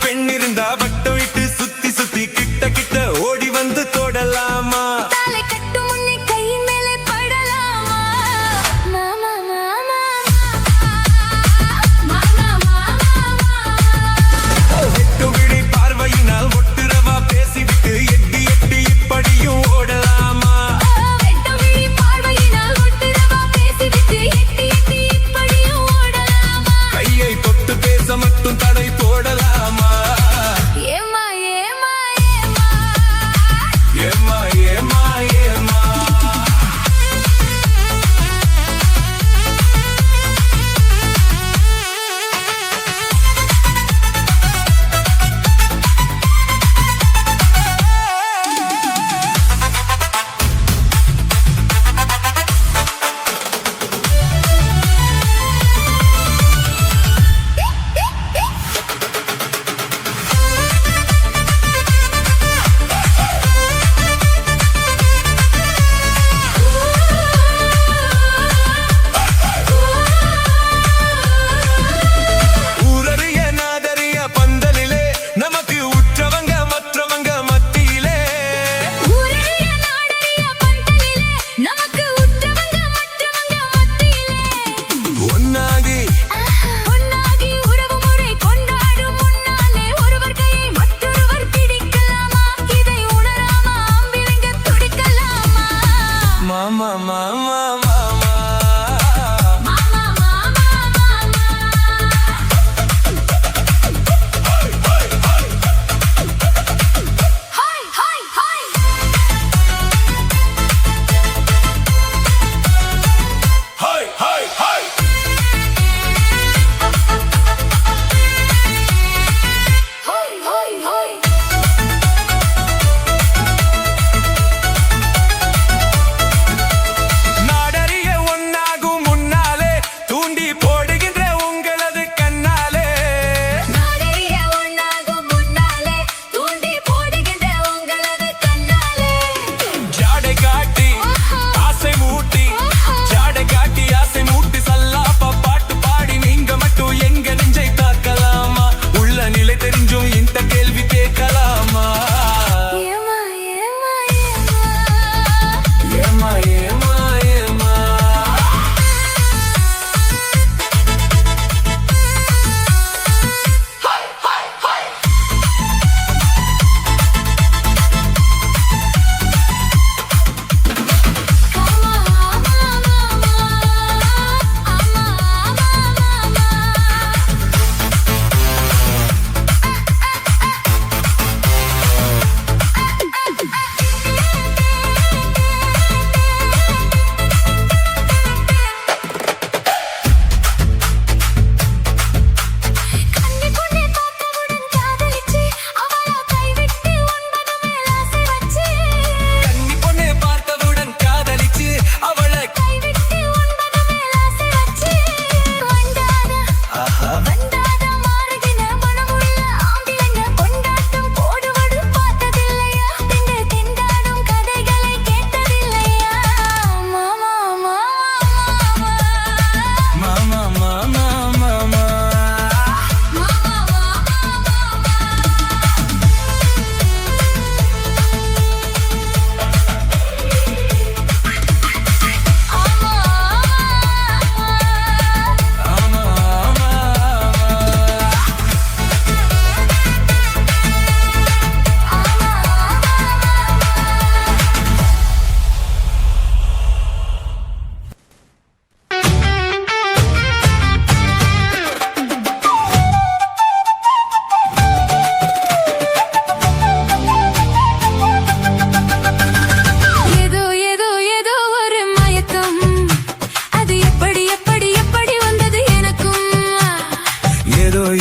பெண்ணிருந்தா வட்டம் இட்டு சுத்தி சுத்தி கிட்ட கிட்ட ஓடி வந்து தொடலாமா? தலை கட்டும்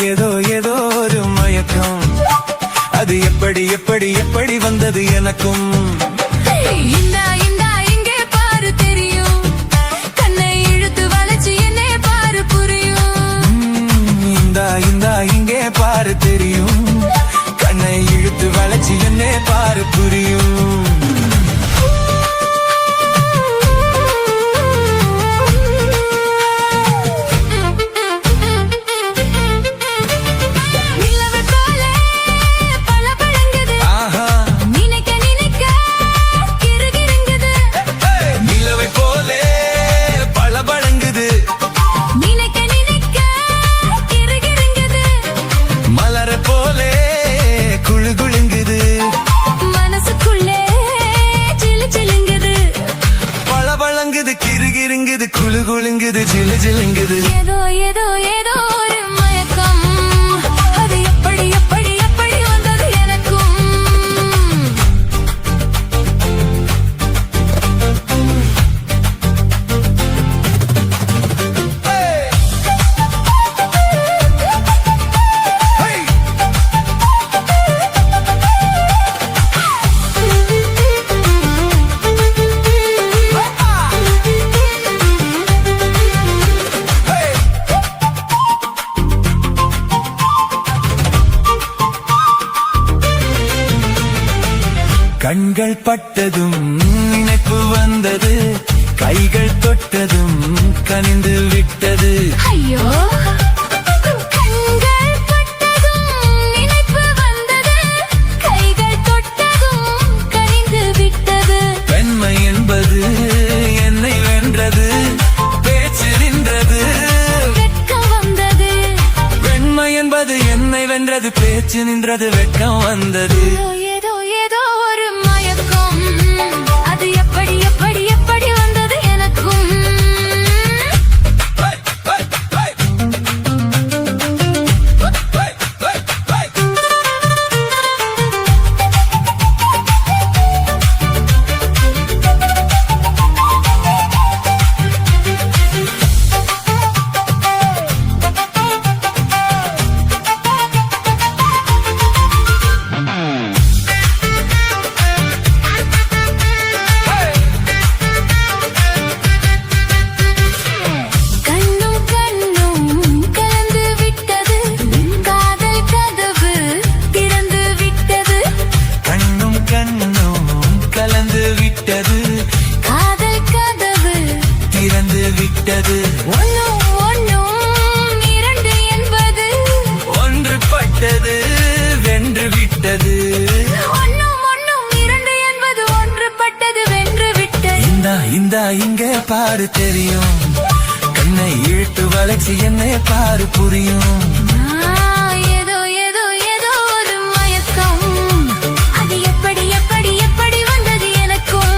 ஏதோ ஏதோ ஒரு மயக்கம், அது எப்படி எப்படி எப்படி வந்தது எனக்கும். இந்தா இந்தா இங்கே பாரு தெரியும், கண்ணை இழுத்து வளைச்சு என்னே பாரு புரியும். இந்தா இந்தா இங்கே பாரு தெரியும், கண்ணை இழுத்து வளைச்சு என்னே பாரு புரியும். கிருகிருங்குது குளு குளுங்குது ஜிலு ஜிலுங்குது, ஏதோ ஏதோ ஏதோ ஒரு மயக்கம், அது எப்படி எப்படி எப்படி வந்தது எனக்கும். கண்கள் பட்டதும் நினைப்பு வந்தது, கைகள் தொட்டதும் கனிந்து விட்டது. ஐயோ, கண்கள் பட்டதும் நினைப்பு வந்தது, கைகள் தொட்டதும் கனிந்து விட்டது. பெண்மை என்பது என்னை வென்றது, பேச்சு நின்றது, வெட்கம் வந்தது. பெண்மை என்பது என்னை வென்றது, பேச்சு நின்றது, வெட்கம் வந்தது. ஏதோ ஏதோ ஒரு மயக்கம், அது எப்படி எப்படி எப்படி வந்தது எனக்கும். ஒன்னும் ஒன்னும் இரண்டு என்பது ஒன்று பட்டது வென்று விட்டது. ஒன்னும் ஒன்னும் இரண்டு என்பது ஒன்று பட்டது வென்று விட்டது. இந்தா இந்தா இங்கே பாரு தெரியும், கண்ணை இழுத்து வளைச்சு என்னை பாரு புரியும். ஏதோ ஏதோ ஏதோ ஒரு மயக்கம், அது எப்படி எப்படி எப்படி வந்தது எனக்கும்.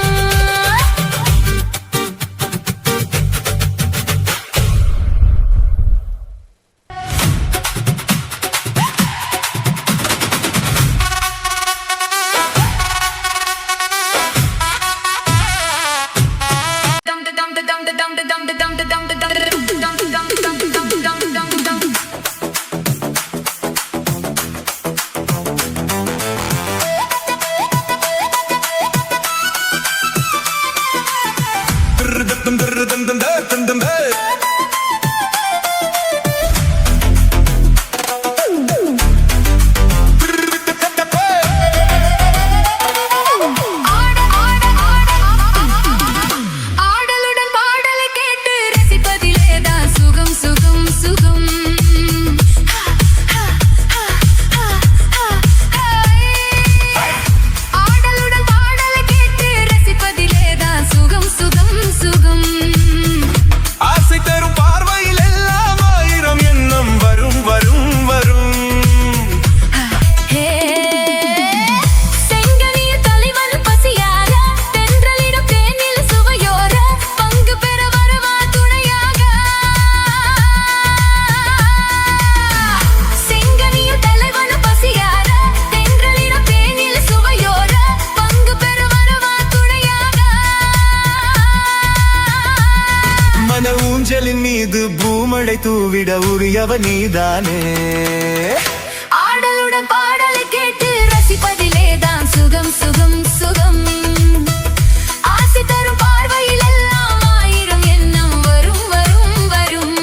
பூக்களை தூவிட உரியவ நீதானே. ஆடலுடன் பாடலை கேட்டு ரசிப்பதிலே தான் சுகம் சுகம் சுகம். ஆசை தரும் பார்வையில் எல்லாம் ஆயிரம் எண்ணம் வரும் வரும் வரும்.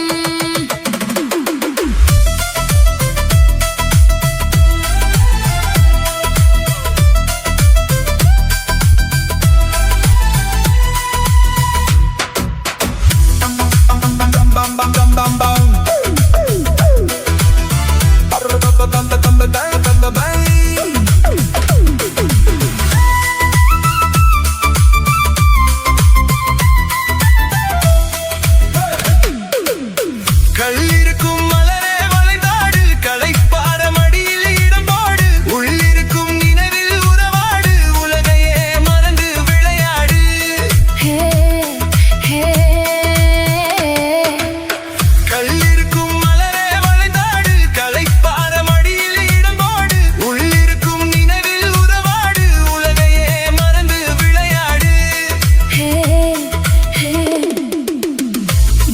கல்லிருக்கும் மலரே வளைந்தாடு, களைப்பார மடியில் இடம் போடு, உள்ளிருக்கும் நினைவில் உறவாடு, உலகையே மறந்து விளையாடு. ஹே ஹே. கல்லிருக்கும் மலரே வளைந்தாடு, களைப்பார மடியில் இடம் போடு, உள்ளிருக்கும் நினைவில் உறவாடு, உலகையே மறந்து விளையாடு. ஹே ஹே.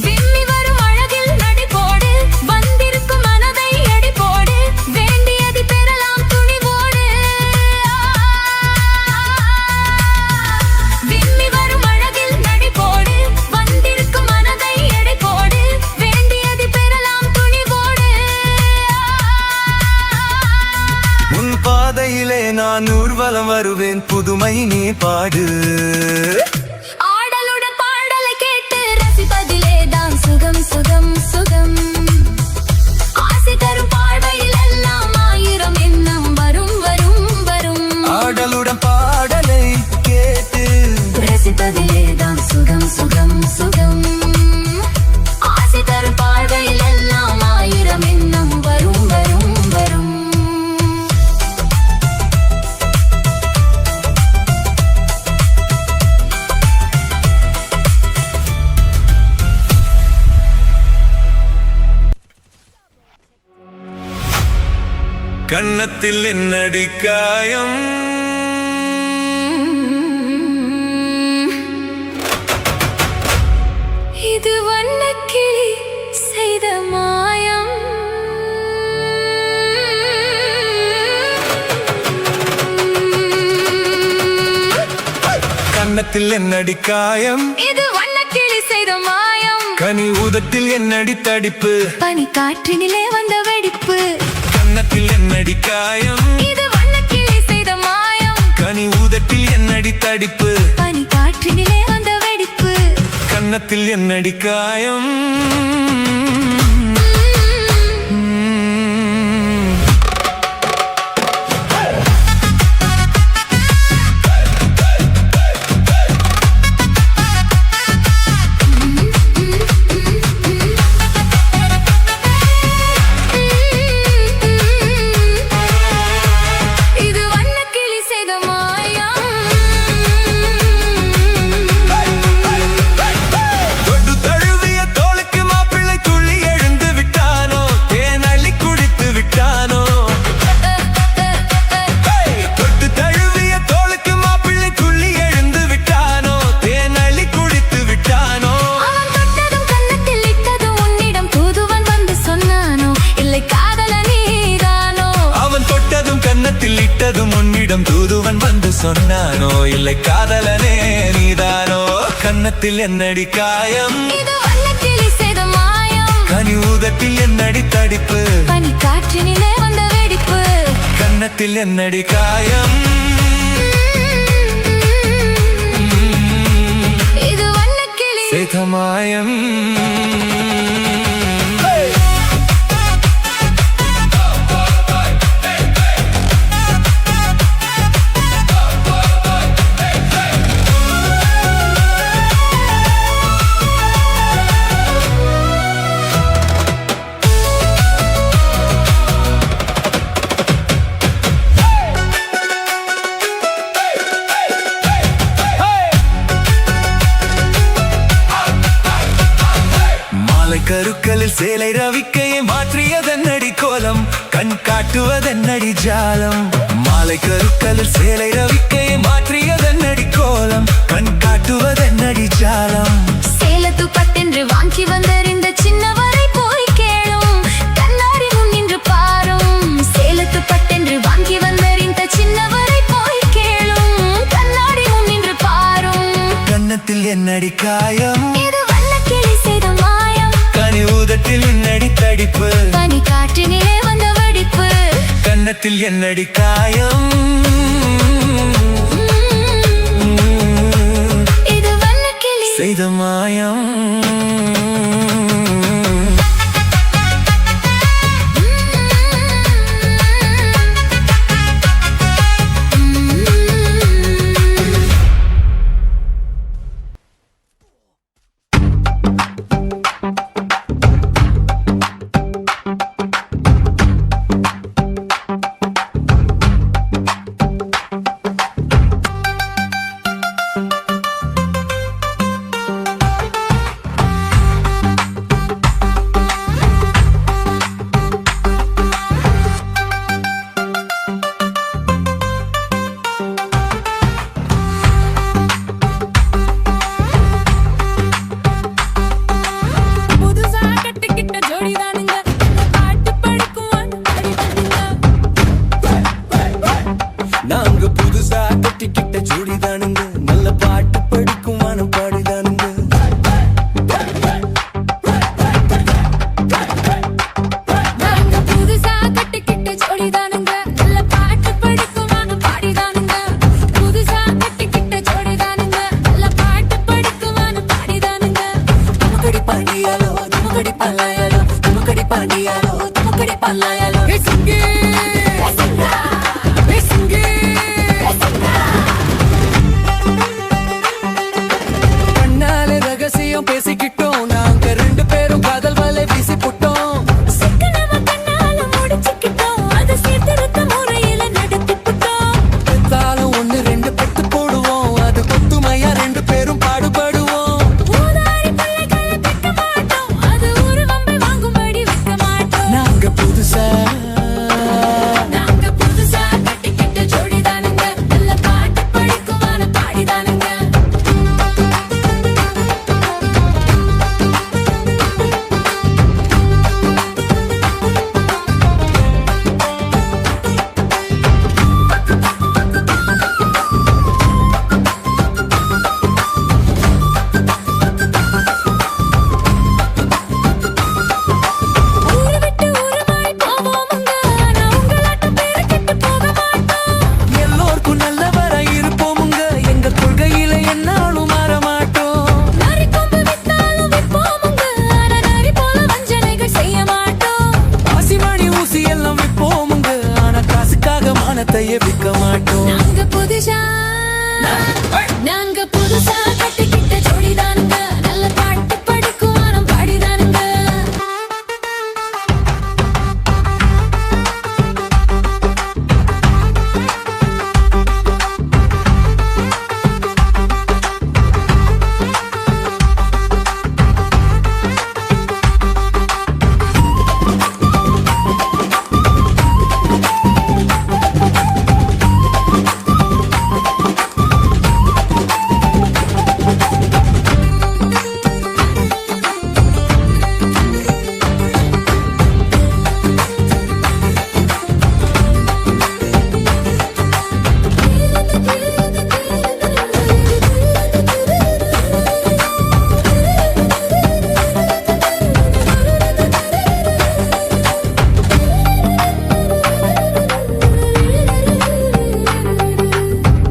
விம்மி வரும் அழகில் நடி போடு, வந்திருக்கும் மனதை எடை போடு, வேண்டியதை பெறலாம் துணிவோடு. விம்மி வரும் அழகில் நடி போடு, வந்திருக்கும் மனதை எடை போடு, வேண்டியதை பெறலாம் துணிவோடு. உன் பாதையிலே நான் ஊர்வலம் வருவேன், புதுமை நீ பாடு. ஆடலுடன் பாடலை கேட்டு ரசிப்பதிலே தான் சுகம் சுகம் சுகம். ஆசை தரும் பார்வையில் எல்லாம் ஆயிரம் எண்ணம் வரும் வரும் வரும். ஆடலுடன் பாடலை கேட்டு ரசிப்பதிலே தான் சுகம் சுகம் சுகம். ஆசை தரும் பார்வையில் எல்லாம் ஆயிரம் எண்ணம் வரும் வரும் வரும். கன்னத்தில் என்னடி காயம், இது வண்ணக்கிளி செய்த மாயம். கன்னத்தில் என்னடி காயம், இது வண்ணக்கிளி செய்த மாயம். கனி உதட்டில் என்னடி தடிப்பு, பனி காற்றினிலே வந்த வெடிப்பு. கன்னத்தில் என்னடி காயம், இது வண்ணக்கிளி செய்த மாயம். கனி உதட்டில் என்னடி தடிப்பு, பனி காற்றினிலே வந்த வெடிப்பு. கன்னத்தில் என்னடி காயம். இது வண்ணக்கிளி செய்த மாயம். தொட்டு தழுவிய தோளுக்கு மாப்பிள்ளை துள்ளி எழுந்து விட்டானோ, தேன் அள்ளி குடித்து விட்டானோ. தொட்டு தழுவிய தோளுக்கு மாப்பிள்ளை துள்ளி எழுந்து விட்டானோ, தேன் அள்ளி குடித்து விட்டானோ. அவன் தொட்டதும் கன்னத்தில் இட்டதும் உன்னிடம் தூதுவன் வந்து சொன்னானோ, இல்லை காதல நீதானோ. அவன் தொட்டதும் கன்னத்தில் இட்டதும் உன்னிடம் தூதுவன் வந்து சொன்னானோ, இல்லை காதலனே நீதானோ. கன்னத்தில் என்னடி காயம், இது வண்ணக்கிளி செய்த மாயம். கனி உதட்டில் என்னடி தடிப்பு, பனி காற்றினிலே வந்த வெடிப்பு. கன்னத்தில் என்னடி காயம். இது வண்ணக்கிளி செய்த மாயம். கருக்களில் சேலை ரவிக்கையை மாற்றியதன்னடி கோலம், கண் காட்டுவதன்னடி ஜாலம். மாலை கருக்களில் சேலை ரவிக்கையை மாற்றியதன்னடி கோலம், கண் காட்டுவதன்னடி ஜாலம். சேலத்து பட்டென்று வாங்கி வந்தறிந்த சின்னவரை போல் கன்னத்தில் என்னடி காயம் இது வல்லக்கிளி செய்த மாயம் நாங்க புதுசா கட்டிக்கிட்ட ஜோடிதானுங்க நல்ல பாட்டு படிக்கும் வானம் பாடிதானுங்க நாங்க புதுசா கட்டிக்கிட்ட ஜோடிதானுங்க நல்ல பாட்டு படிக்கும் வானம் பாடிதானுங்க புதுசா கட்டிக்கிட்ட ஜோடிதானுங்க நல்ல பாட்டு படிக்கும் வானம் பாடிதானுங்க துமுக்கடி பாண்டியாலோ துமுக்கடி பல்லாயாலோ துமுக்கடி பாண்டியாலோ துமுக்கடி பல்லாயாலோ சிங்கே கண்ணால ரகசியம் பேசிக்கிட்டோம் நாங்க ரெண்டு பேரும் காதல் வலை வீசி போட்டோம் சிக்கனமா கண்ணால முடிச்சுக்கிட்டோம் அதை சீர்திருத்த முறையில நடத்திப்புட்டோம் பெத்தாலும் ஒண்ணு ரெண்டு பெத்து போடுவோம் அது கொத்துமையா ரெண்டு பேரும் பாடுபடுவோம் ஊதாரி பிள்ளைகளை பெக்க மாட்டோம் அது ஒரு வம்பை வாங்கும்படி வைக்க மாட்டோம் நாங்க புதுசா கட்டிக்கிட்ட ஜோடிதானுங்க நல்ல பாட்டு படிக்கும் வானம் பாடிதானுங்க ஊரு விட்டு ஊரு மாறி போவோமுங்க ஆனா உங்களாட்டம் பேரை கெட்டு போக மாட்டோம் எல்லோருக்கும் நல்லவரா இருப்போமுங்க எங்க கொள்கையில என்னாலும் மாற மாட்டோம் நரி கொம்பு வித்தாலும் விற்போமுங்க ஆனா நரி போல வஞ்சனைகள் செய்ய மாட்டோம் ஆசிமணி ஊசி எல்லாம் விற்போமுங்க ஆனா காசுக்காக மானத்தையே விற்க மாட்டோம் நாங்க புதுசா கட்டிக்கிட்ட ஜோடிதானுங்க நல்ல பாட்டு படிக்கும் வானம் பாடிதானுங்க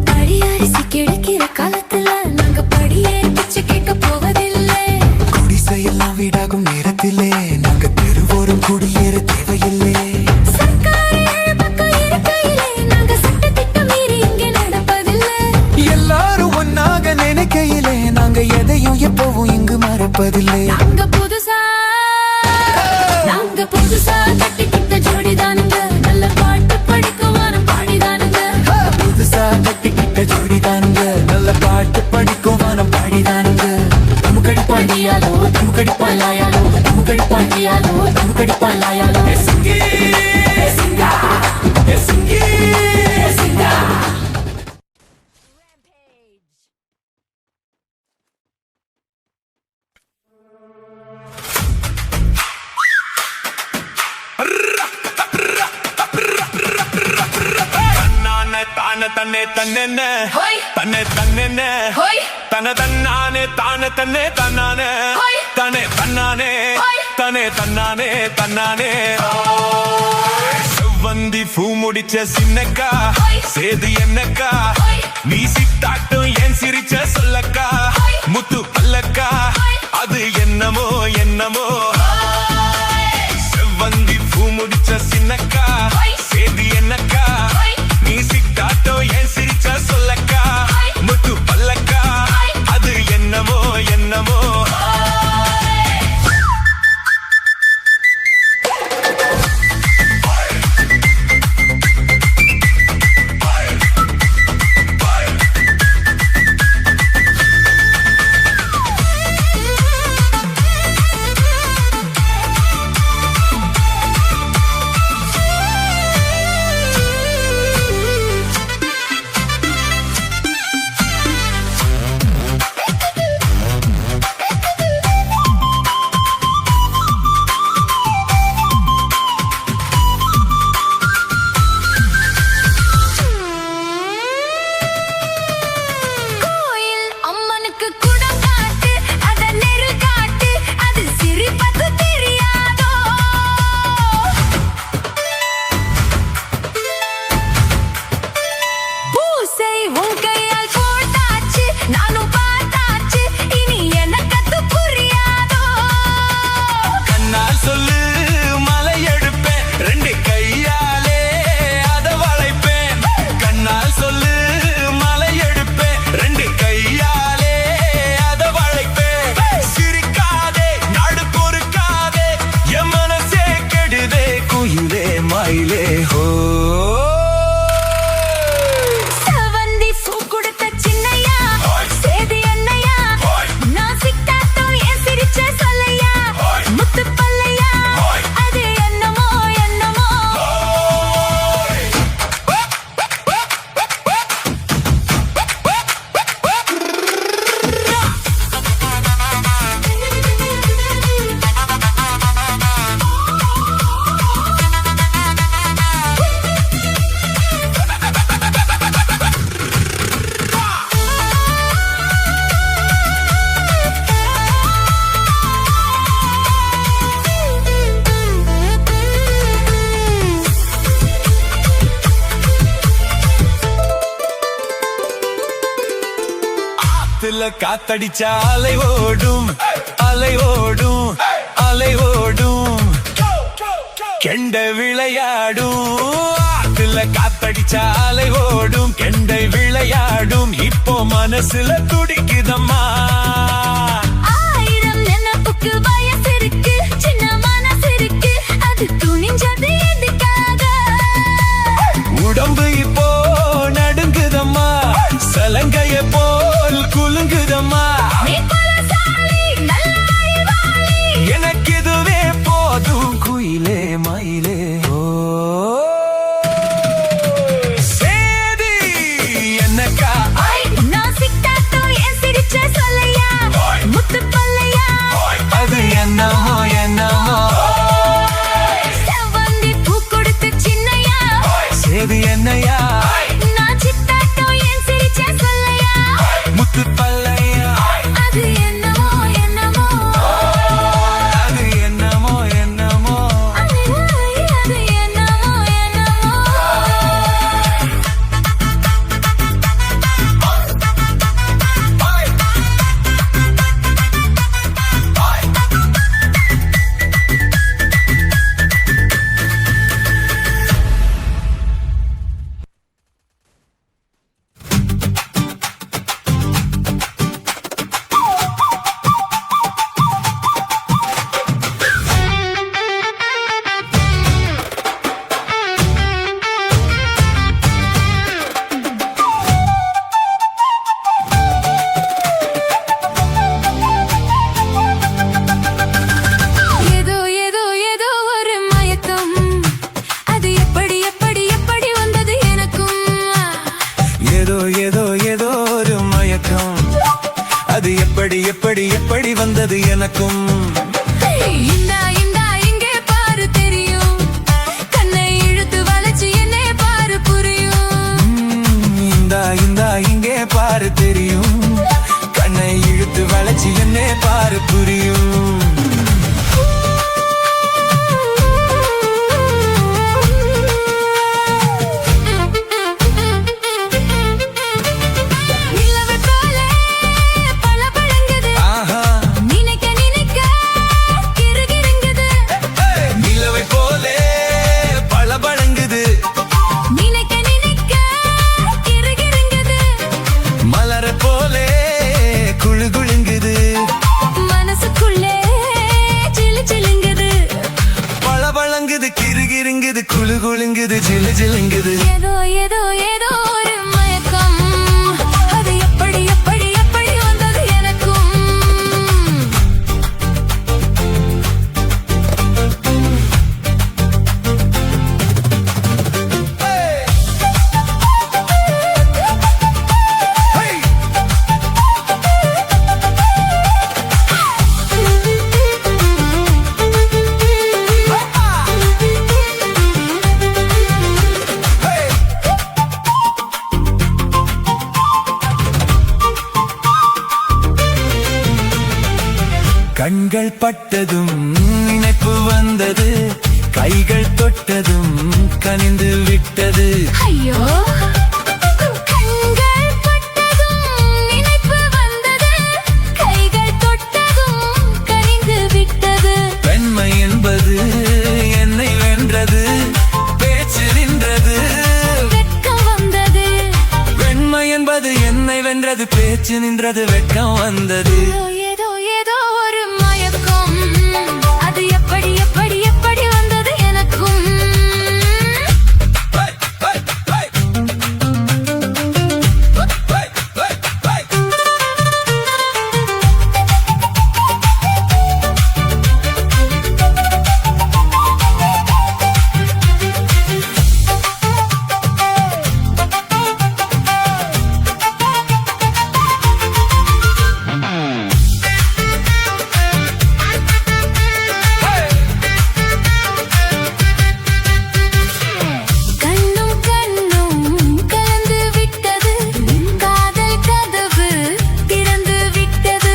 படியரிசி கிடைக்கிற காலத்துல நாங்க படியேறி பிச்சை கேட்க போவதில்லை குடிசையெல்லாம் வீடாகும் நேரத்திலே நாங்க தெருவோரம் குடியேற தேவையில்லை சர்க்கார் ஏழு பக்கம் இருக்கையிலே நாங்க சட்டத்திட்டம் மீறி இங்கே நடப்பதில்லை எல்லாரும் ஒன்னாக நினைக்கையிலே நாங்க எதையும் எப்பவும் இங்கு மறப்பதில்லை நாங்க புதுசா கட்டிக்கிட்ட ஜோடிதானுங்க நல்ல பாட்டு படிக்கும் வானம் பாடிதானுங்க புதுசா கட்டிக்கிட்ட ஜோடிதானுங்க நல்ல பாட்டு படிக்கும் வானம் பாடிதானுங்க துமுக்கடி பாண்டியாலோ துமுக்கடி பல்லாயாலோ துமுக்கடி பாண்டியாலோ துமுக்கடி பல்லாயாலோ சிங்கி சிங்கா சிங்கி சிங்கா தன்னை தன்னென்ன ஹோய் தன்னை தன்னென்ன ஹோய் தன தன்னானே தானே தன்னே தன்னானே ஹோய் தானே தன்னானே ஹோய் தானே தன்னானே தன்னானே செவ்வந்தி பூமு முடிச்ச சின்னக்கா சேது என்னக்கா நீ சித்தாட்டும் ஏன் சிரிச்ச சொல்லக்கா முத்து பல்லக்கா அது என்னமோ என்னமோ செவ்வந்தி பூ முடிச்ச சின்னக்கா சேது என்னக்கா நீ சித்தாட்டும் ஏன் சிரிச்ச சொல்லக்கா முத்து பல்லக்கா அது என்னமோ என்னமோ காத்தடிச்சா அலை ஓடும் அலை ஓடும் அலை ஓடும் கெண்ட விளையாடும் ஆத்துல காத்தடிச்சா அலை ஓடும் கெண்டை விளையாடும் இப்போ மனசுல துடிக்குதம்மா ஆயிரம் நினைப்புக்கு வயசு இருக்கு சின்ன மனசு இருக்கு அது துணிஞ்சது எதுக்காக உடம்பு இப்போ நடுங்குதம்மா சலங்கைய போல் குலுங்குதம்மா எனக்கு இதுவே போதும் குயிலே மயிலே ஓ சேதி என்னக்கா நான் சித்தாட்டோ என் சிரிச்ச சொல்லையா முத்து பல்லையா அது என்னமோ என்னமோ செவ்வந்தி பூ கொடுத்த சின்னையா சேதி என்னையா நான் சித்தாட்டோ என் சிரிச்ச சொல்லையா முத்து பல்லையா அது என்னமோ என்னமோ அது என்னமோ என்னமோ அது என்னமோ என்னமோ ஏதோ ஏதோ ஏதோ ஒரு மயக்கம் அது எப்படி எப்படி எப்படி வந்தது எனக்கும் ஏதோ ஏதோ ஏதோ ஒரு மயக்கம் அது எப்படி எப்படி எப்படி வந்தது எனக்கும் இந்தா இந்தா இங்கே பாரு தெரியும் கண்ணை இழுத்து வளைச்சு என்னே பாரு புரியும் இந்தா இந்தா இங்கே பாரு தெரியும் கண்ணை இழுத்து வளைச்சு என்னே பாரு புரியும் கிருகிருங்குது குளு குளுங்குது ஜிலு ஜிலுங்குது ஏதோ ஏதோ ஏதோ ஒரு மயக்கம் அது எப்படி எப்படி எப்படி வந்தது எனக்கும் கண்கள் பட்டதும் நினைப்பு வந்தது கைகள் தொட்டதும் கனிந்து விட்டது ஐயோ கண்கள் பட்டதும் நினைப்பு வந்தது கைகள் தொட்டதும் கனிந்து விட்டது பெண்மை என்பது என்னை வென்றது பேச்சு நின்றது வெட்கம் வந்தது பெண்மை என்பது என்னை வென்றது பேச்சு நின்றது வெட்கம் வந்தது ஏதோ ஏதோ ஒரு மயக்கம் அது எப்படி எப்படி எப்படி வந்தது எனக்கும் கண்ணும் கண்ணும் கலந்து விட்டது காதல் கதவு திறந்து விட்டது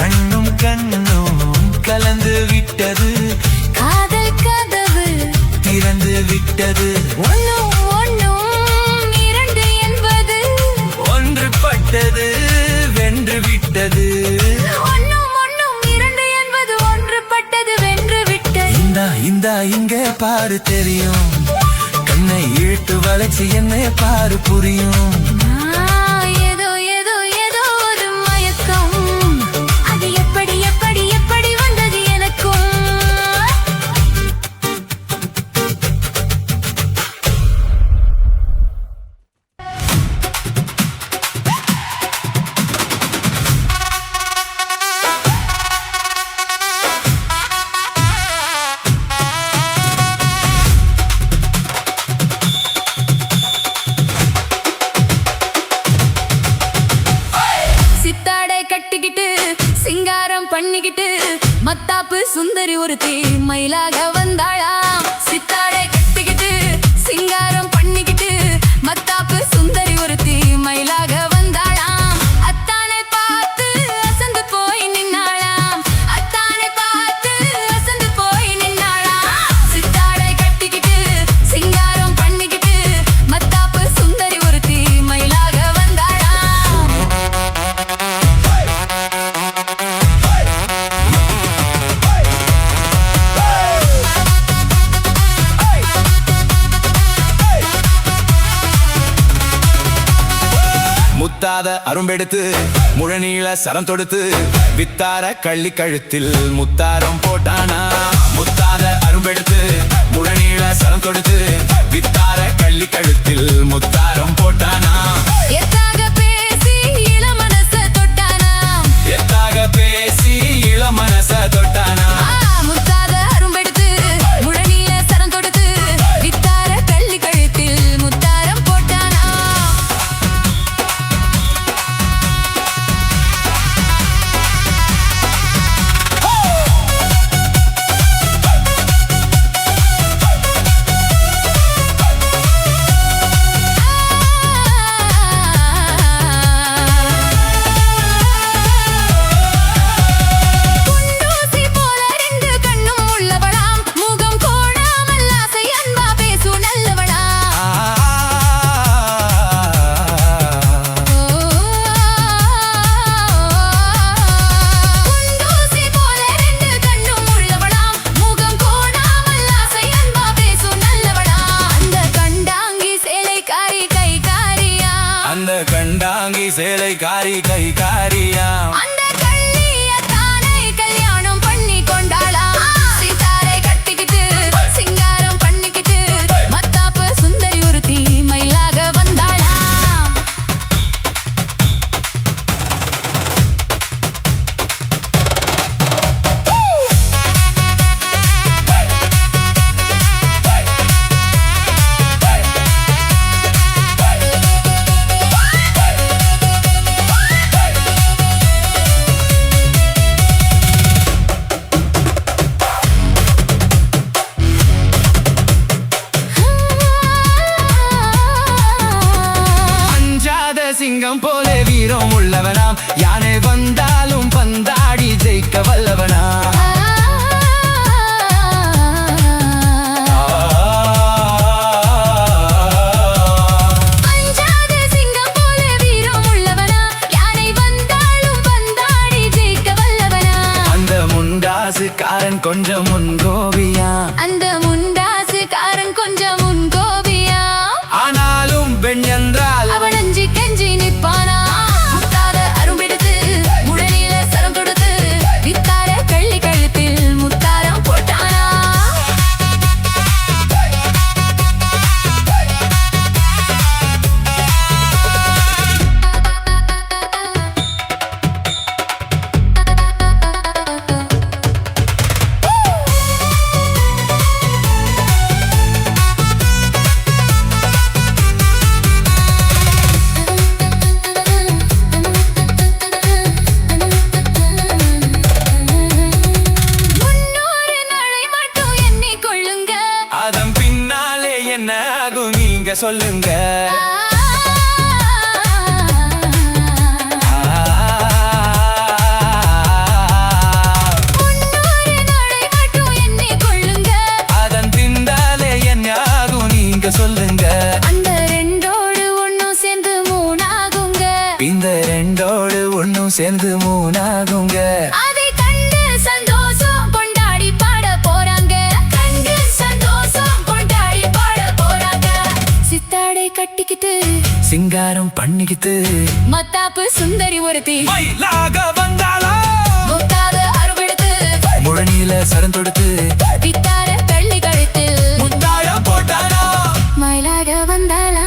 கண்ணும் கண்ணும் கலந்து விட்டது காதல் கதவு திறந்து விட்டது ஒன்னும் ஒன்னும் இரண்டு என்பது ஒன்றுபட்டது வென்று விட்டது ஒன்னும் ஒன்னும் இரண்டு என்பது ஒன்றுபட்டது வென்று விட்டது இந்தா இங்க பாரு தெரியும் கண்ணை இழுத்து வளைச்சு என்னை பாரு புரியும் ஏதோ ஏதோ ஏதோ ஒரு மயக்கம் அது எப்படி எப்படி எப்படி வந்தது எனக்கும் சித்தாடை கட்டிக்கிட்டு சிங்காரம் பண்ணிக்கிட்டு மத்தாப்பு சுந்தரி ஒருத்தி மயிலாக வந்தாளாம் சித்தாடை கட்டிக்கிட்டு சிங்காரம் பண்ணிக்கிட்டு மத்தாப்பு சுந்தரி ஒருத்தி மயிலாக வந்தாளாம் அத்தானை பார்த்து அசந்து போய் நின்னாளாம் அத்தானை பார்த்து அசந்து போய் நின்னாளாம் சித்தாடை கட்டிக்கிட்டு சிங்காரம் பண்ணிக்கிட்டு மத்தாப்பு சுந்தரி ஒருத்தி மயிலாக வந்தாளாம் முத்தாத அரும்பெடுத்து முழநீள சரம் தொடுத்து வித்தார கள்ளி கழுத்தில் முத்தாரம் போட்டானா முத்தாத அரும்பெடுத்து முழநீள சரம் தொடுத்து வித்தார கள்ளி கழுத்தில் முத்தாரம் போட்டானா எத்தாக பேசி இளமனச தொட்டானா எத்தாக பேசி இளமனச தொட்டானா முத்தாத அரும்பெடுத்து முழநீள சரம் தொடுத்து வித்தார கள்ளி கழுத்தில் முத்தாரம் போட்டானா குண்டூசி போல ரெண்டு கண்ணும் உள்ளவளாம் முகம் கோணாமல் ஆசை அன்பா பேசு நல்லவளாம் குண்டூசி போல ரெண்டு கண்ணும் உள்ளவளாம் முகம் கோணாமல் ஆசை அன்பா பேசு நல்லவளாம் அந்த கண்டாங்கி சேலை காரி கை காரியா அந்த கண்டாங்கி சேலை காரி கை காரியாம் அந்த கள்ளிய தானே கல்யாணம் பண்ணி கொண்டாளா சித்தாரை கட்டிக்கிட்டு சிங்காரம் நீங்க சொல்லுங்க. அதன் பின்னாலே என்ன ஆகும் நீங்க சொல்லுங்க. அந்த ரெண்டோடு ஒன்னும் சேர்ந்து மூணாகுங்க. இந்த ரெண்டோடு ஒன்னும் சேர்ந்து மூணாகுங்க. அதை கண்டு சந்தோஷம் கொண்டாடி பாட போறாங்க. கண்டு சந்தோஷம் கொண்டாடி பாட போறாங்க. சித்தாடை கட்டிக்கிட்டு சிங்காரம் பண்ணிக்கிட்டு மத்தாப்பு சுந்தரி ஒருத்தி மயிலாக வந்தாளோ முத்தாத அறுபடுத்து முழனியில சரம் தொடுத்து பித்தார வெள்ளி கழுத்தில் முத்தாயம் போட்டாளோ மயிலாக வந்தாளா.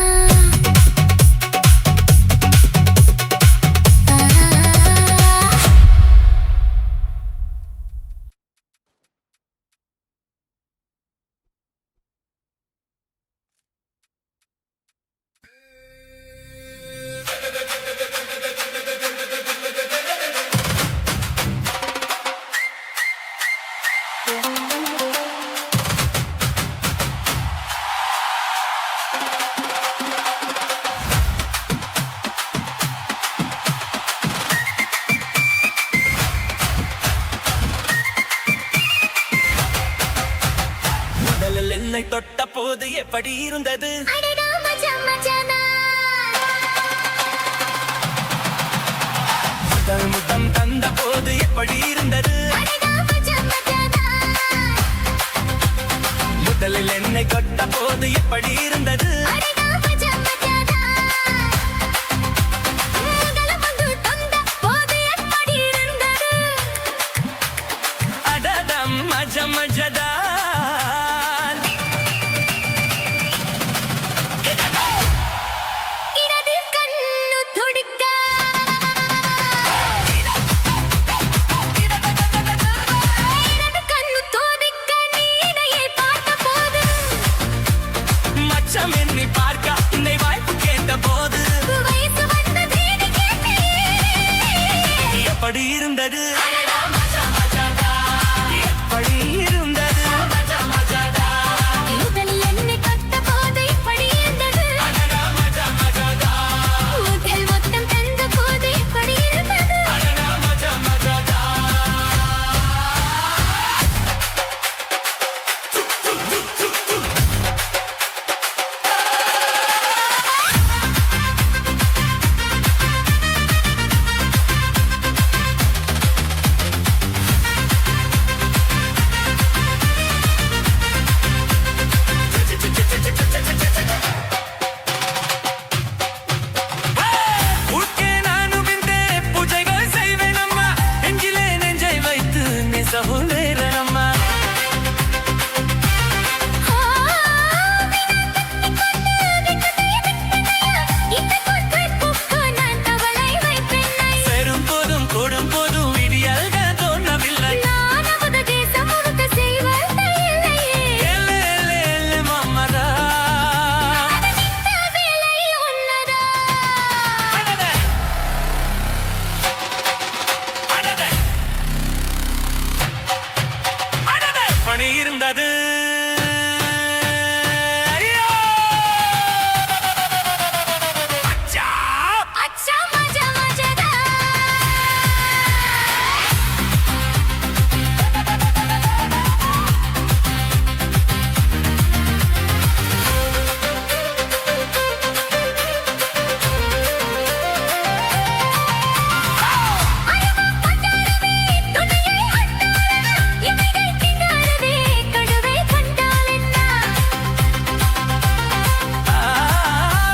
முதலில் என்னை தொட்ட போது எப்படி இருந்தது? அடடா மச்சான் மச்சானா. முதல் முத்தம் தந்த போது எப்படி இருந்தது? அடடா மச்சான் மச்சானா. முதலில் என்னை தொட்ட போது எப்படி இருந்தது? அடடா மச்சான் மச்சானா. கலப்பந்து தந்த போது எப்படி இருந்தது? அடடம் மஜ மஜதான். இடது கண்ணு துடிக்க இடது கண்ணு துடிக்க நீனையை பார்த்த போது மச்சம் என்னை பார்க்க என்னை வாய்ப்பு கேட்ட போது வயசு வந்ததேன்னு கேட்டேன். எப்படி இருந்தது? எப்படி இருந்தது? முதலில் என்னை தொட்ட போது இப்படி இருந்தது. முதல் முத்தம் தந்த போது இப்படி இருந்தது. உட்கே நானும் இன்றே பூஜைகள் செய்வேன் அம்மா. நெஞ்சிலே நெஞ்சை வைத்து நெசவுலேறன் அம்மா. பெரும் போதும் கூடும் போதும் விடியல்கள் தோணவில்லை. ஏலே, ஏலே, ஏலே, மாமரா. அடடே. அடடே. அடடே. பணி இருந்தது. ஐயோ! அச்சா!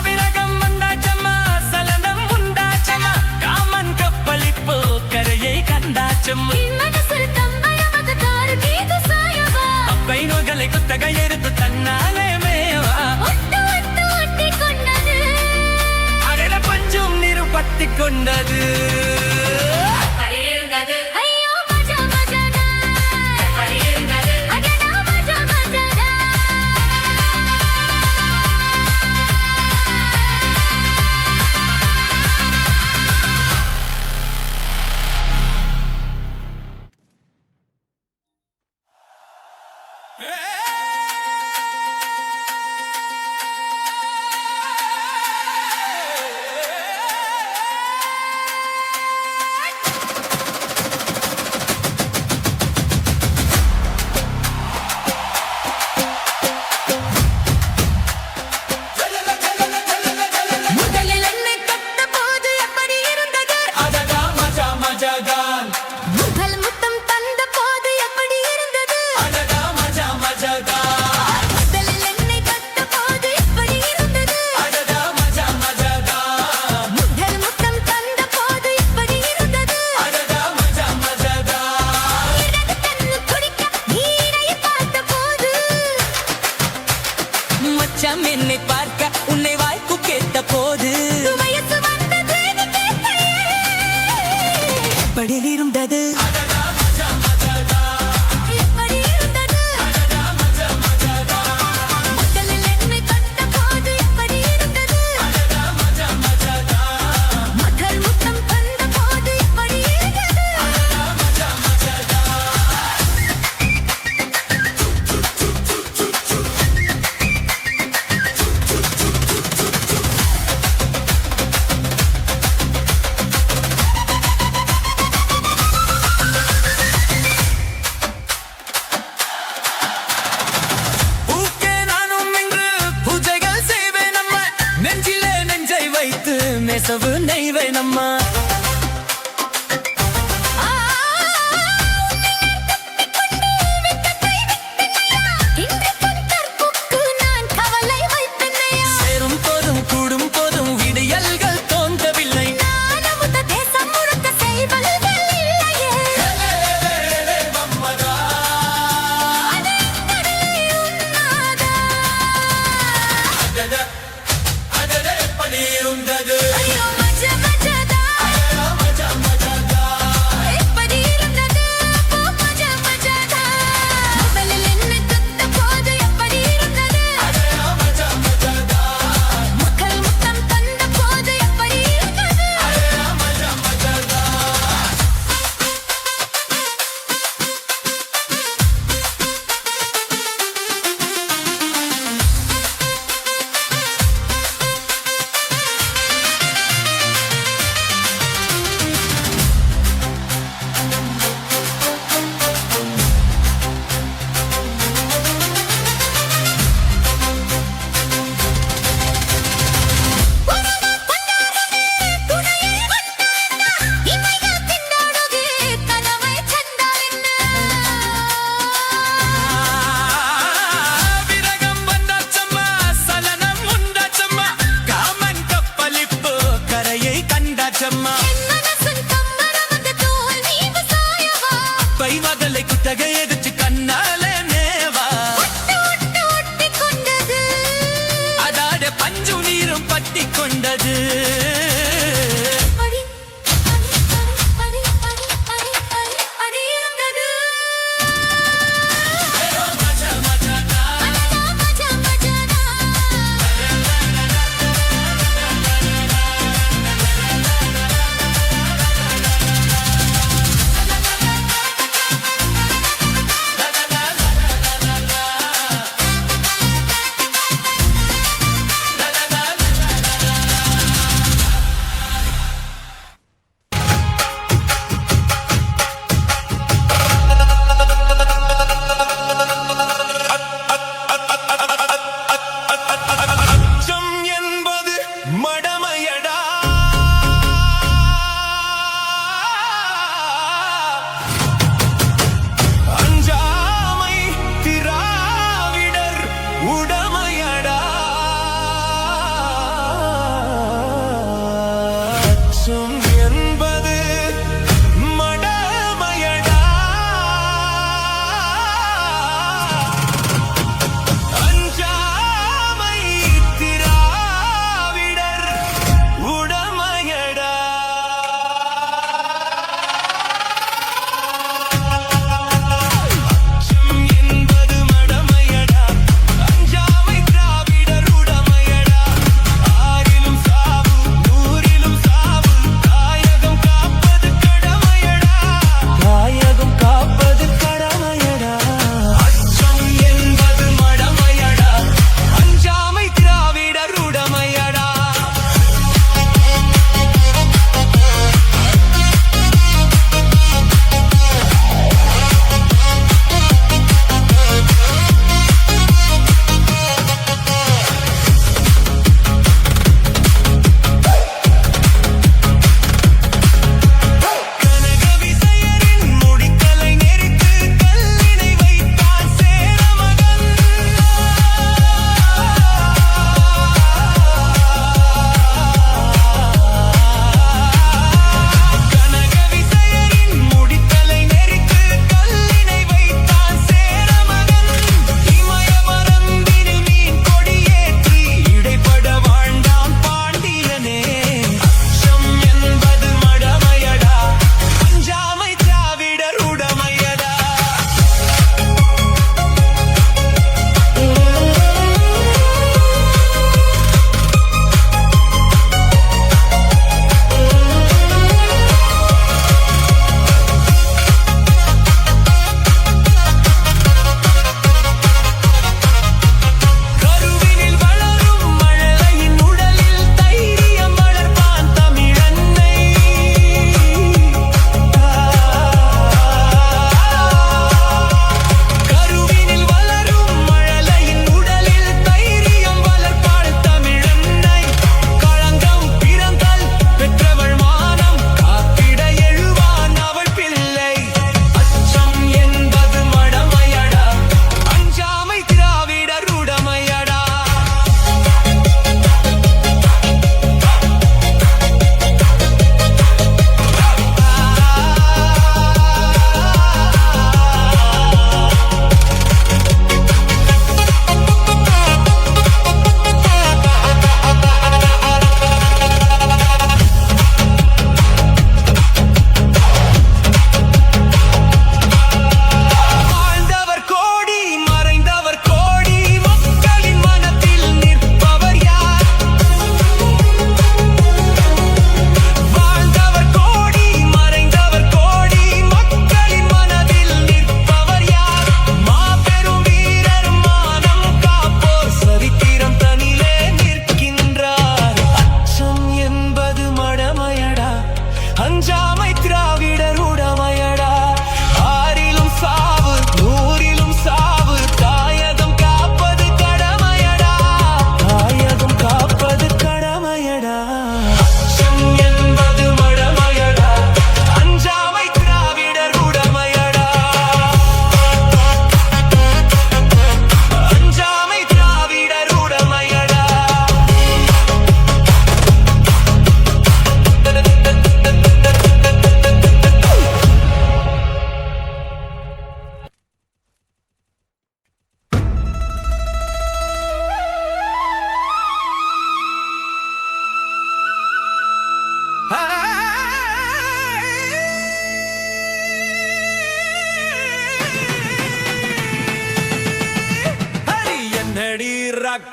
விரகம் வந்தாச்சம்மா, சலனம் உண்டாச்சம்மா, காமன் கப்பலிப்போ கரையை கண்டாச்சம்மா. அப்பை நூல்களை குத்தகை எடுத்து தன்னாலே மேவா. அடட பஞ்சும் நீரு பத்தி கொண்டது. ஐயோ மஜா மஜானா. அடடா மஜா மஜானா. மச்சான் என்னை பார்க்க உன்னை வாய்ப்பு கேட்ட போது வயசு வந்தது நீ கேட்கையே. எப்படி இருந்தது எப்படி இருந்தது? முதலில் என்னை கண்டபோது எப்படி இருந்தது? முதல் முத்தம் தந்தபோது எப்படி இருந்தது? பூக்கே நானும் இன்று பூஜைகள் செய்வேன் அம்மா நெஞ்சிலே நெஞ்சை வைத்து நெசவு நெய்வேன் அம்மா இன்று கத்தர்ப்புக்கு நான் கவலை வைப்பேனையா. சேரும் போதும் கூடும் போதும் விடியல்கள் தோன்றவில்லை நான் அமுத தேசம் முழுக்க செய்வல்கள் இல்லையே. அதை கடலை உண்ணாதா. ஐயோ மஜா மஜாதா. எப்படி இருந்தது? ஓ மஜா மஜாதா. முதலில் என்னை தொட்டபோது எப்படி இருந்தது? முதல் முத்தம் தந்தபோது எப்படி இருந்தது? உறவு கொண்டாடுதே துணையை கொண்டாடுதா. இமைகள் திண்டாடுதே கனவை கண்டால் விரகம் வந்தாச்சம்மா சலனம் உண்டாச்சம்மா காமன் கப்பலிப்பு கரையை கண்டாச்சம்மா என் மனசின் கம்பரம் அந்த தோல் நீவு சாயவா. பைமகளை குத்தகை எதிர்த்து கண்ணாலே நேவா ஒட்டு ஒட்டு ஒட்டிக் கொண்டது. அதாட பஞ்சு நீரும் பட்டி கொண்டது அடி அடி அடி அடி அடி அடி அடி இருந்தது. மஜா மஜாதா.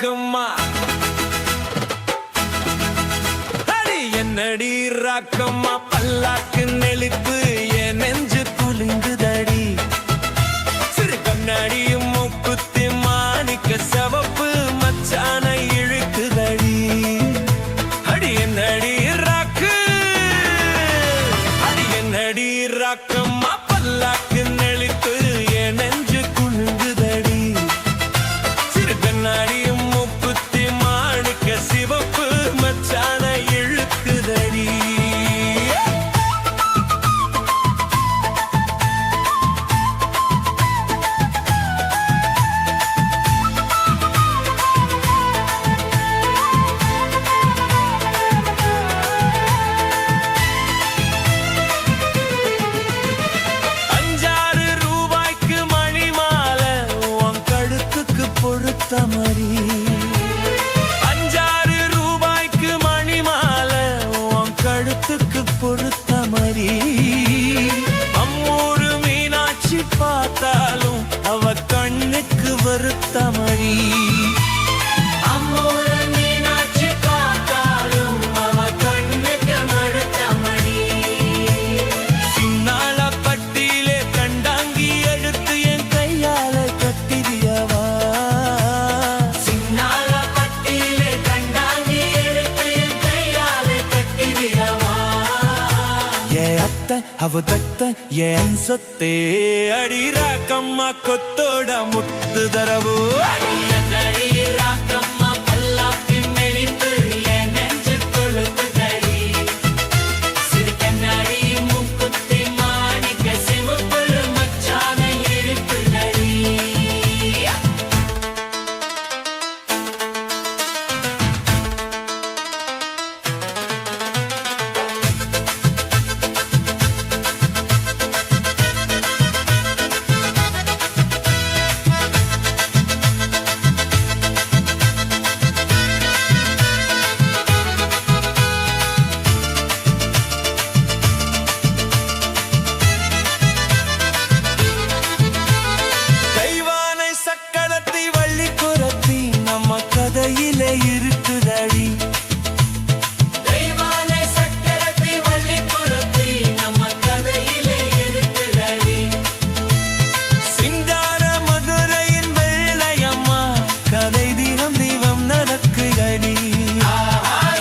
ராக்கம்மா அடி என்னடி ராக்கம்மா பல்லாக்கு நெளிப்பு என் நெஞ்சு குலுங்குதடி சிறு கண்ணாடியும் மூக்குத்தி மாணிக்க சிவப்பு மச்சான இழுக்குதடி அடி என்னடி ராக்கு அடி என்னடி ராக்கம்மா பல்லாக்கு நெளிப்பு என் நெஞ்சு குலுங்குதடி சிறு கண்ணாடியும் மூக்குத்தி மாணிக்க சிவப்பு மச்சான இழுக்குதடி ₹5 மணி மாலை உன் கழுத்துக்கு பொறுத்த மாதிரி ₹5 மணி மாலை உன் கழுத்துக்கு பொறுத்த மாதிரி அம்மூரு மீனாட்சி பார்த்தாலும் அவ கண்ணுக்கு வருத்த மாதிரி அம்மூரு மீனாட்சி பார்த்தாலும் அவ கண்ணுக்கு வருத்த மாதிரி சின்னாள பட்டியிலே கண்டாங்கி எடுத்து என் கையால கட்டிரியவா சின்னாள பட்டியிலே கண்டாங்கி எடுத்து என் கையால கட்டிரியவா ஏ அத்தை அவ தத்த ஏன் சொத்தே அடி ராக்கம்மா கொத்தோட முத்து தரவு அடி ராக்கம்மா பல்லாக்கு மெலித்து என் நெஞ்சு கொழுத்துதடி சிறு கண்ணாடி மூக்குத்தி மாணிக்க சிவப்பு மச்சான இழுக்குதடி கைவானை சக்கரத்தி வள்ளி குரத்தி நம்ம கதையிலே இருக்குதடி கைவானை சக்கரத்தி வள்ளி குரத்தி நம்ம கதையிலே இருக்குதடி சிங்கார மதுரையின் வெள்ளையம்மா கதை தீரம் தீபம் நடக்குதடி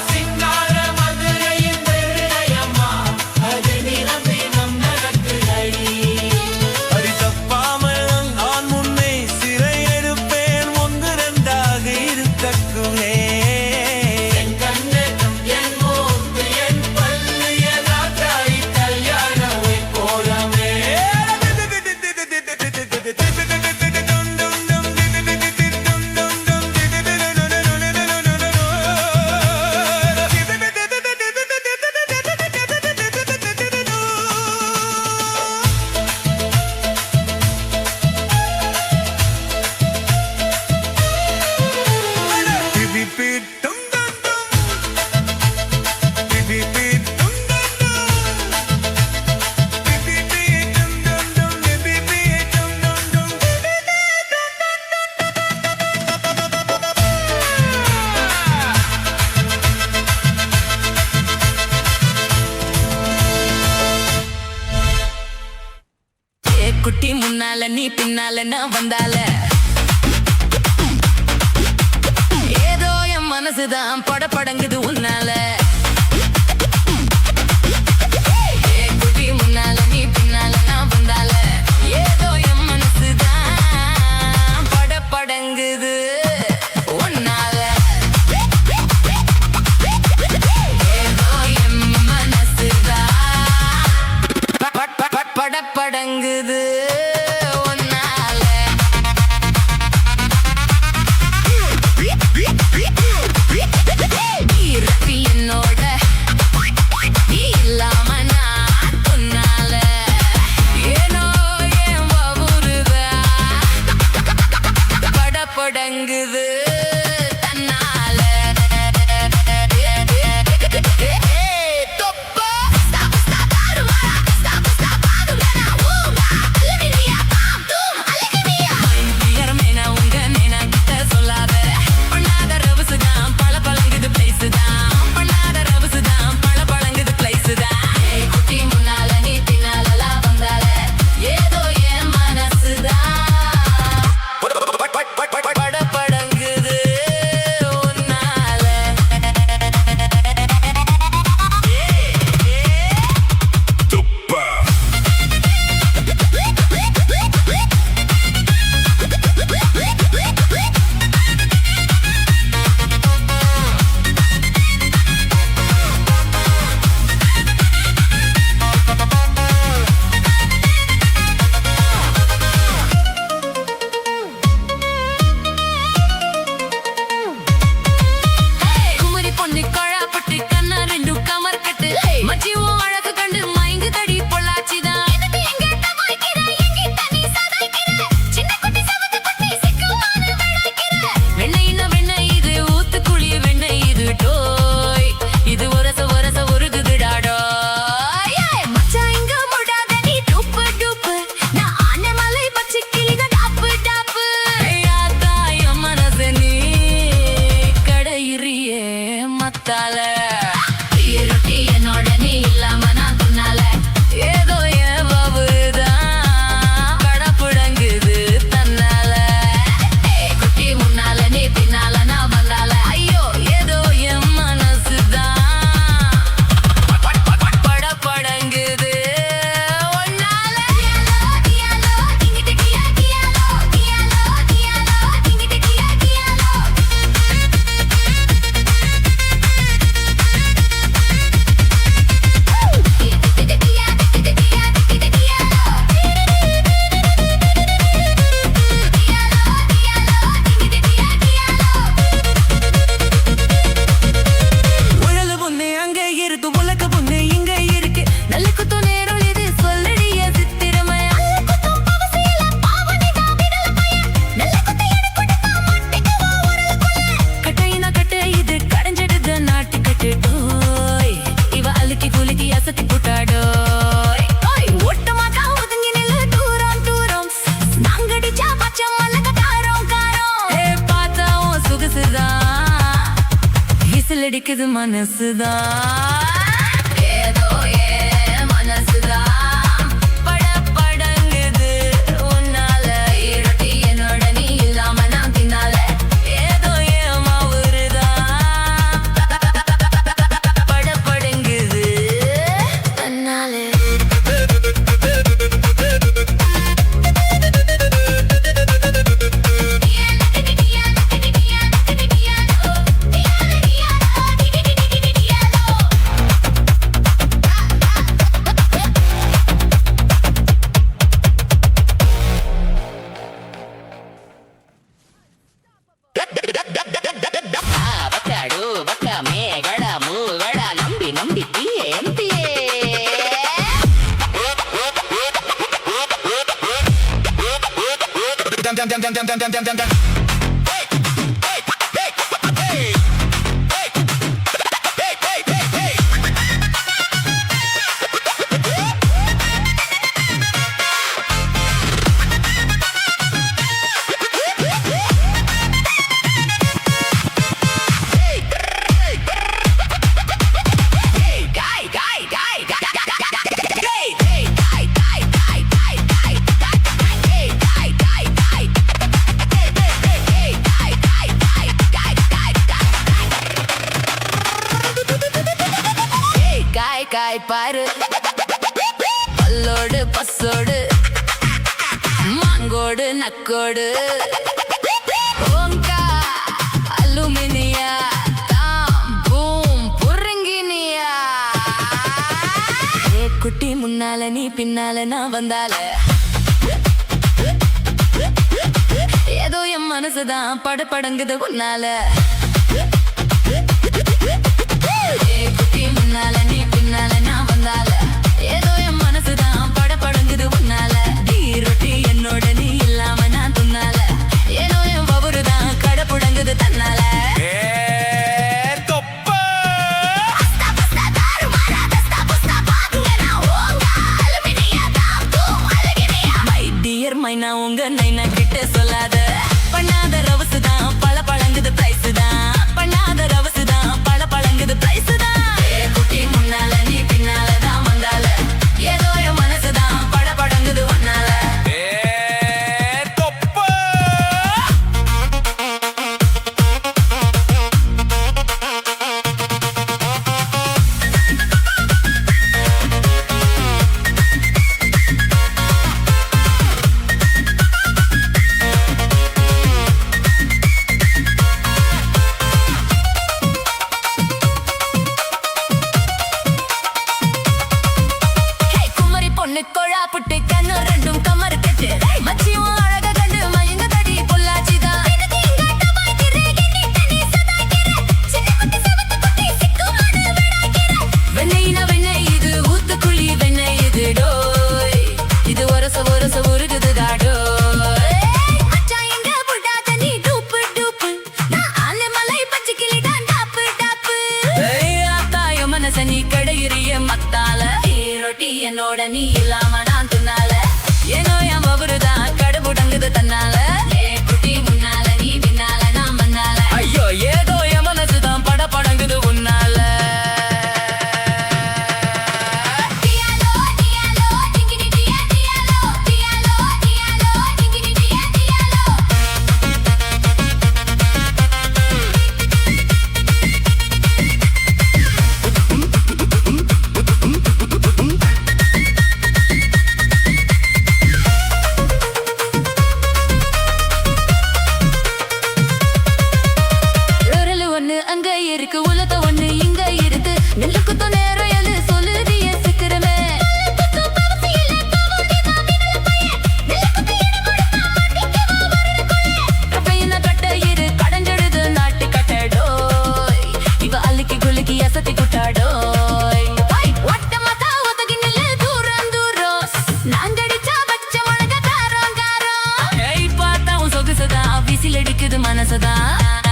சிங்கார மதுரையின் வெள்ளையம்மா கதை தீரம் தீபம் நடக்குதடி அடி தப்பாமல் நான் முன்னே சிறை எடுப்பேன் ஒன்று ரெண்டாக இருக்கக்குமே என் கண்ணகம் என் மூக்கு என் பல்லு எதாத்தாய் கல்யாணமே போலமே குட்டி முன்னால நீ பின்னால நான் வந்தால ஏதோ என் மனசுதான் படபடங்குது உன்னால குட்டி முன்னால நீ பின்னால நான் வந்தால ஏதோ என் மனசுதான் படபடங்குது உன்னால ஏதோ என் மனசுதான் படபடங்குது உன்னால இரத்தி என்னோட அடிக்குது மனசுதான் ஏதோ மனசுதான் படபடங்குது உன்னால இருட்டி என்னோட நீ இல்லாம நான் பின்னால ஏதோ மாவுருதான் படபடங்குது தன்னால காய் பாரு பல்லோடு பசோடு மாங்கோடு நக்கோடு ஓங்கா அலுமினியா தாம் பூம் புருங்கினியா குட்டி முன்னால நீ பின்னால நான் வந்தால ஏதோ என் மனசுதான் படபடங்குது உன்னால குட்டி முன்னால நீ பின்னால நான் வந்தால ஏதோ என் மனசுதான் படபடங்குது உன்னால நீ ரொட்டி என்னோட நீ இல்லாம நான் துண்ணால ஏதோ என் பவருதான் கடப்புடங்குது தன்னால மைனா உங்க நைனா கிட்ட சொல்லாத பண்ணாத ரவசுதான் பல பழங்குது பிரைஸ் தான் பண்ணாத ரவசுதான் பல பழங்குது பிரைஸ் தான் குட்டி முன்னால நீ பின்னால தான் வந்தால ஏதோ என் மனசுதான் படபடங்குது ஒன்னால கொழா புட்டு கண்ணு ரெண்டும் கமரு கட்டு மச்சியும் அழக கண்டு மயங்க தடி பொள்ளாச்சிதான் வெண்ணெய்னா வெண்ணெய் இது ஊத்துக்குழி வெண்ணெய் இது டோய் இது ஒரச ஒரச உருகுது தாடோய் அச்சா எங்க புட்டா தண்ணி டூப்பு டூப்பு நான் ஆல மலை பச்சை கிளி தான் டாப்பு டாப்பு ஆத்தாய மனச நீ கடையிறிய மத்தால ரொட்டி என்னோட நீ இல்லாம நான் துண்ணால ஏனோ என் பவருதான் கடப்புடங்குது தன்னால குட்டி முன்னால நீ பின்னால நான் மண்ணால ஐயோ ஏதோ என் மனசுதான் படபடங்குது உன்னால அங்க இருக்கு உலக ஒண்ணு இங்க இருக்கு நெல்லுக்கு நேரம் எழு சொல்லுதிய சிக்கிறமே கட்ட இரு கடஞ்செடுது நாட்டு கட்டடோய் இவ அள்ளிக்கு குலுக்கி அசத்தி குட்டாடோய் ஒட்டமதா ஒதகி நில்லு தூரம் தூரம் நாங்கடிச்சா பச்ச மிளகா காரம் காரம் பார்த்தா உன் சொகுசுதான் விசில் அடிக்குது மனசுதான்